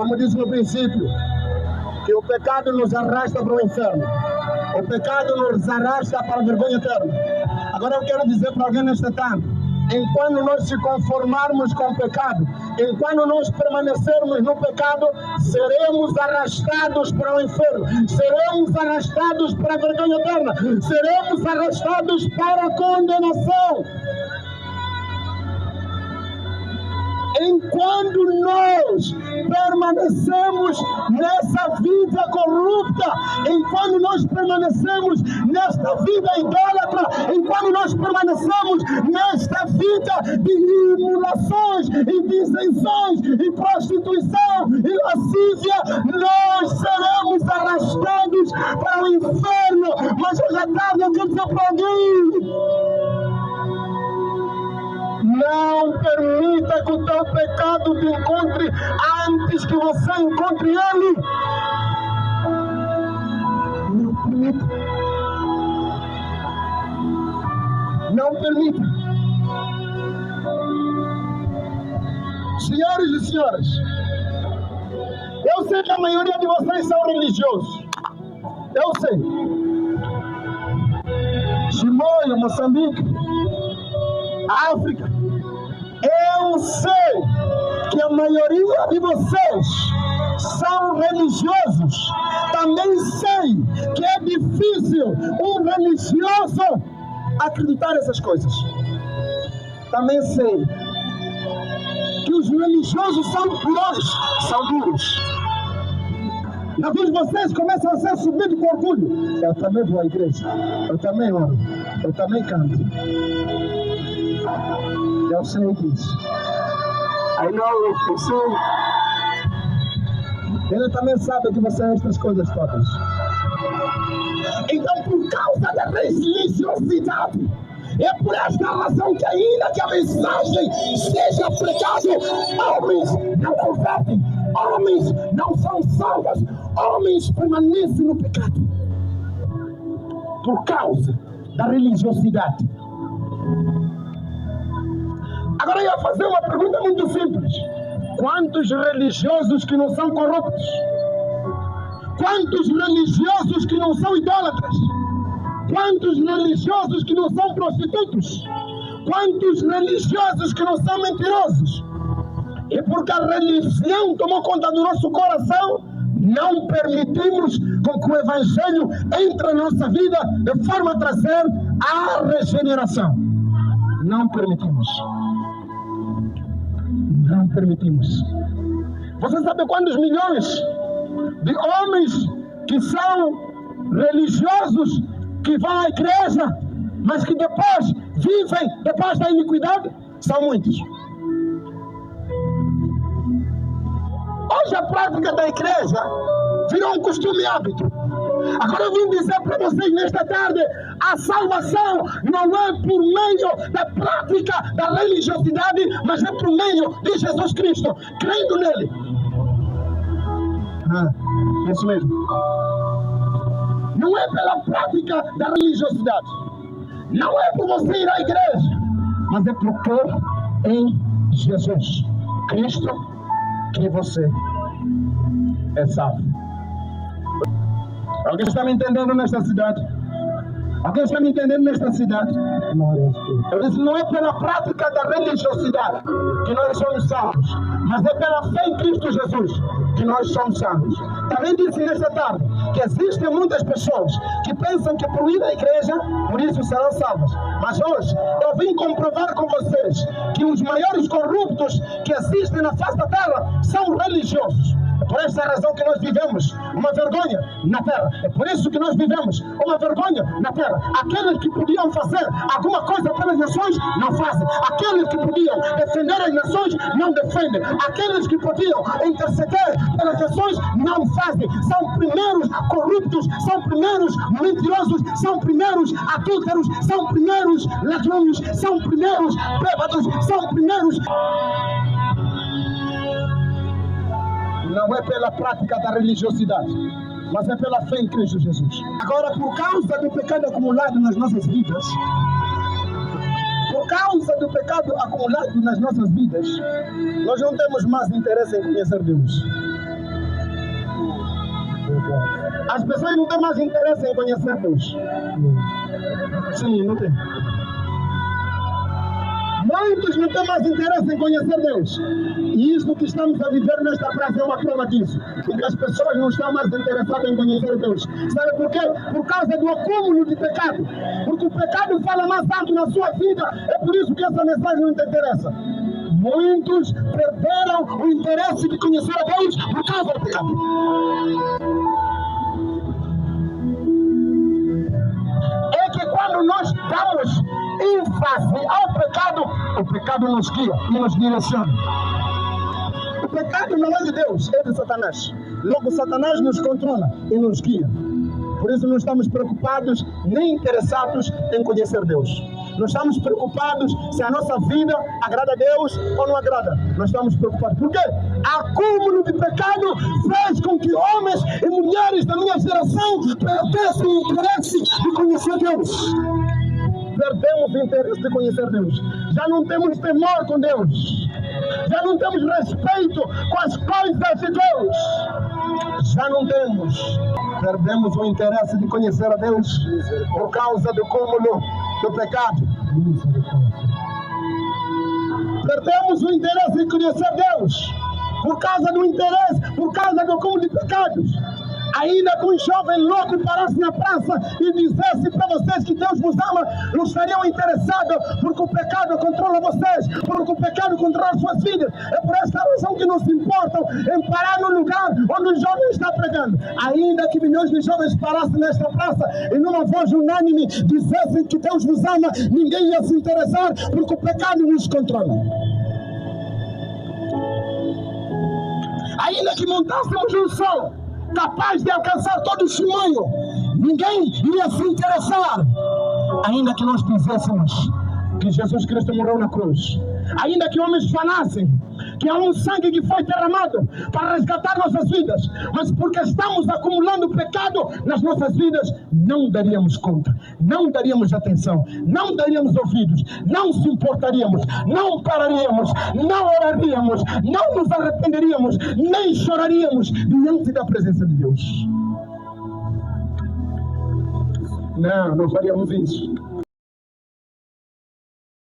como disse no princípio, que o pecado nos arrasta para o inferno. O pecado nos arrasta para a vergonha eterna. Agora eu quero dizer para alguém nesta tarde, enquanto nós se conformarmos com o pecado, enquanto nós permanecermos no pecado, seremos arrastados para o inferno, seremos arrastados para a vergonha eterna, seremos arrastados para a condenação. Enquanto nós permanecemos nessa vida corrupta, enquanto nós permanecemos nesta vida idólatra, enquanto nós permanecemos nesta vida de emulações e dissensões e prostituição e lascívia, nós seremos arrastados para o inferno. Mas hoje à tarde eu quero dizer para alguém: não permita que o teu pecado te encontre antes que você encontre ele. Não permita. Não permita. Senhores e senhoras, eu sei que a maioria de vocês são religiosos. Eu sei. Chimoio, Moçambique, África. Eu sei que a maioria de vocês são religiosos. Também sei que é difícil um religioso acreditar nessas coisas. Também sei que os religiosos são piores, são duros. Alguns de vocês começam a ser subidos com orgulho. Eu também vou à igreja, eu também oro, eu também canto. Eu sei disso. I know, eu sei. Ele também sabe que você é estas coisas todas. Então, por causa da religiosidade, é por esta razão que ainda que a mensagem seja pregada, homens não convertem, homens não são salvos, homens permanecem no pecado. Por causa da religiosidade. Agora eu ia fazer uma pergunta muito simples. Quantos religiosos que não são corruptos? Quantos religiosos que não são idólatras? Quantos religiosos que não são prostitutos? Quantos religiosos que não são mentirosos? E porque a religião tomou conta do nosso coração, não permitimos com que o Evangelho entre na nossa vida de forma a trazer a regeneração. Não permitimos. Não permitimos. Você sabe quantos milhões de homens que são religiosos, que vão à igreja, mas que depois vivem depois da iniquidade? São muitos. Hoje a prática da igreja virou um costume e hábito. Agora eu vim dizer para vocês nesta tarde, a salvação não é por meio da prática da religiosidade, mas é por meio de Jesus Cristo, crendo nele. Isso mesmo. Não é pela prática da religiosidade, não é por você ir à igreja, mas é por crer em Jesus Cristo que você é salvo. Alguém está me entendendo nesta cidade? Alguém está me entendendo nesta cidade? Eu disse, não é pela prática da religiosidade que nós somos salvos, mas é pela fé em Cristo Jesus que nós somos salvos. Também disse nesta tarde que existem muitas pessoas que pensam que por ir à igreja, por isso serão salvas. Mas hoje eu vim comprovar com vocês que os maiores corruptos que existem na face da terra são religiosos. É por essa razão que nós vivemos uma vergonha na terra. É por isso que nós vivemos uma vergonha na terra. Aqueles que podiam fazer alguma coisa pelas nações, não fazem. Aqueles que podiam defender as nações, não defendem. Aqueles que podiam interceder pelas nações, não fazem. São primeiros corruptos, são primeiros mentirosos, são primeiros adúlteros, são primeiros ladrões, são primeiros bêbados, são primeiros... Não é pela prática da religiosidade, mas é pela fé em Cristo Jesus. Agora, por causa do pecado acumulado nas nossas vidas, nós não temos mais interesse em conhecer Deus. As pessoas não têm mais interesse em conhecer Deus. Sim, não tem. Muitos não têm mais interesse em conhecer Deus. E isso que estamos a viver nesta praça é uma prova disso. Porque as pessoas não estão mais interessadas em conhecer Deus. Sabe por quê? Por causa do acúmulo de pecado. Porque o pecado fala mais alto na sua vida. É por isso que essa mensagem não te interessa. Muitos perderam o interesse de conhecer a Deus por causa do pecado. É que quando nós damos ênfase ao pecado, o pecado nos guia e nos direciona. O pecado não é de Deus, é de Satanás. Logo, Satanás nos controla e nos guia. Por isso não estamos preocupados nem interessados em conhecer Deus. Nós estamos preocupados se a nossa vida agrada a Deus ou não agrada. Nós estamos preocupados. Por quê? Acúmulo de pecado fez com que homens e mulheres da minha geração perdessem o interesse de conhecer Deus. Perdemos o interesse de conhecer Deus. Já não temos temor com Deus. Já não temos respeito com as coisas de Deus. Já não temos. Perdemos o interesse de conhecer a Deus por causa do cúmulo do pecado. Perdemos o interesse de conhecer Deus por causa do interesse, por causa do cúmulo de pecados. Ainda que um jovem louco parasse na praça e dissesse para vocês que Deus vos ama, não estariam interessados porque o pecado controla vocês, porque o pecado controla suas vidas. É por esta razão que não se importam em parar no lugar onde o jovem está pregando. Ainda que milhões de jovens parassem nesta praça e numa voz unânime dissessem que Deus vos ama, ninguém ia se interessar porque o pecado nos controla. Ainda que montássemos um sol capaz de alcançar todo o tamanho, ninguém iria se interessar. Ainda que nós dizéssemos que Jesus Cristo morreu na cruz, ainda que homens falassem que há um sangue que foi derramado para resgatar nossas vidas, mas porque estamos acumulando pecado nas nossas vidas, não daríamos conta, não daríamos atenção, não daríamos ouvidos, não se importaríamos, não pararíamos, não oraríamos, não nos arrependeríamos, nem choraríamos diante da presença de Deus. Não faríamos isso.